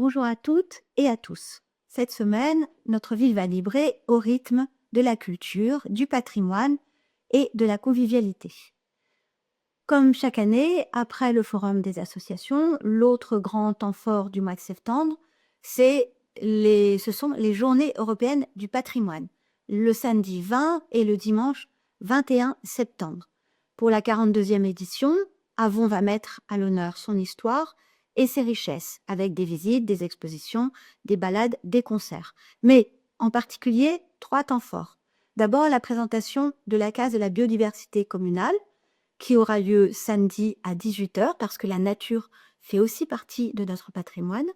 Bonjour à toutes et à tous. Cette semaine, notre ville va vibrer au rythme de la culture, du patrimoine et de la convivialité. Comme chaque année, après le forum des associations, l'autre grand temps fort du mois de septembre, ce sont les journées européennes du patrimoine, le samedi 20 et le dimanche 21 septembre. Pour la 42e édition, Avon va mettre à l'honneur son histoire et ses richesses, avec des visites, des expositions, des balades, des concerts. Mais en particulier, 3 temps forts. D'abord, la présentation de la case de la biodiversité communale, qui aura lieu samedi à 18h, parce que la nature fait aussi partie de notre patrimoine.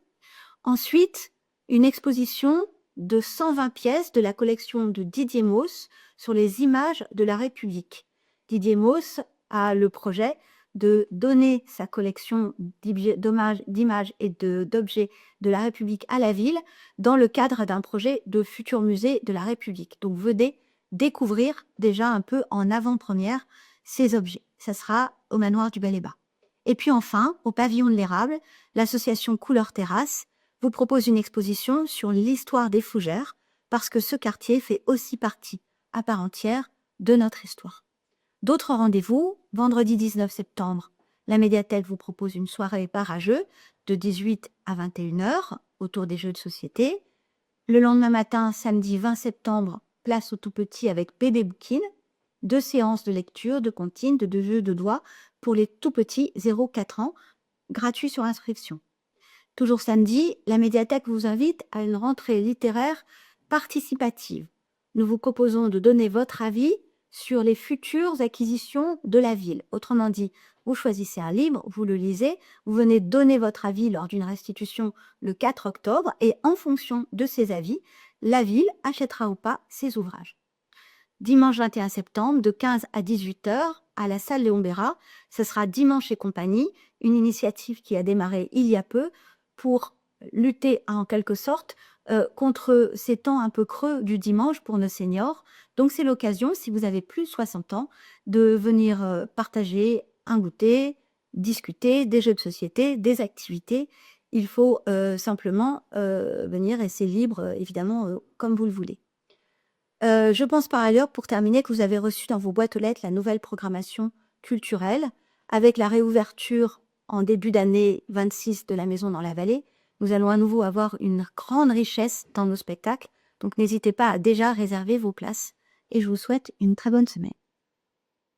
Ensuite, une exposition de 120 pièces de la collection de Didier Mauss sur les images de la République. Didier Mauss a le projet de donner sa collection d'images et d'objets de la République à la ville dans le cadre d'un projet de futur musée de la République. Donc venez découvrir déjà un peu en avant-première ces objets. Ça sera au manoir du Bel-et-Bas. Et puis enfin, au pavillon de l'Érable, l'association Couleur Terrasse vous propose une exposition sur l'histoire des fougères, parce que ce quartier fait aussi partie à part entière de notre histoire. D'autres rendez-vous, vendredi 19 septembre, la médiathèque vous propose une soirée bar à jeux de 18 à 21h autour des jeux de société. Le lendemain matin, samedi 20 septembre, place aux tout-petits avec Bébé Bouquine, 2 séances de lecture, de comptines, de jeux de doigts pour les tout-petits 0-4 ans, gratuit sur inscription. Toujours samedi, la médiathèque vous invite à une rentrée littéraire participative. Nous vous proposons de donner votre avis sur les futures acquisitions de la ville. Autrement dit, vous choisissez un livre, vous le lisez, vous venez donner votre avis lors d'une restitution le 4 octobre et en fonction de ces avis, la ville achètera ou pas ces ouvrages. Dimanche 21 septembre, de 15 à 18h, à la salle Léon Bérat, ce sera Dimanche et compagnie, une initiative qui a démarré il y a peu pour lutter en quelque sorte contre ces temps un peu creux du dimanche pour nos seniors. Donc c'est l'occasion, si vous avez plus de 60 ans, de venir partager un goûter, discuter des jeux de société, des activités. Il faut simplement venir et c'est libre, évidemment, comme vous le voulez. Je pense par ailleurs, pour terminer, que vous avez reçu dans vos boîtes aux lettres la nouvelle programmation culturelle avec la réouverture en début d'année 26 de la Maison dans la Vallée. Nous allons à nouveau avoir une grande richesse dans nos spectacles, donc n'hésitez pas à déjà réserver vos places et je vous souhaite une très bonne semaine.